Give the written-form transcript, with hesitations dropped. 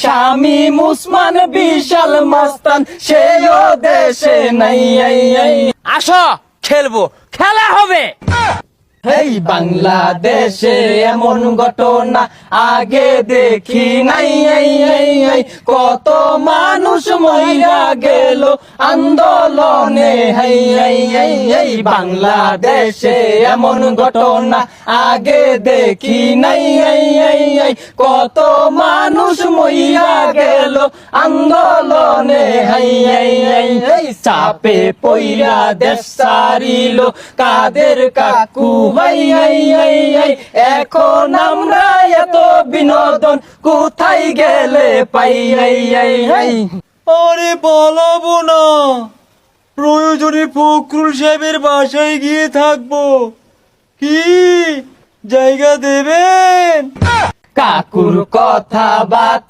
স্বামী মুসমান বিশাল মাস্তান সেও দেশে নাই। আসো খেলবো, খেলা হবে। এই বাংলাদেশে এমন ঘটনা আগে দেখি নাই। কত মানুষ মইরা গেল আন্দোলনে। এই বাংলাদেশে এমন ঘটনা আগে দেখি নাই। কত মানুষ মইরা গেল আন্দোলনে। চাপে পইরা দেশ সারিল কাদের কাকু। এখন আমরা এত বিনোদন কোথায় গেলে পাই। আরে পালাবো না, প্রয়োজনে ফখরুল সাহেবের বাসায় গিয়ে থাকবো। কি জায়গা দেবেন? কাকুর কথা বাদ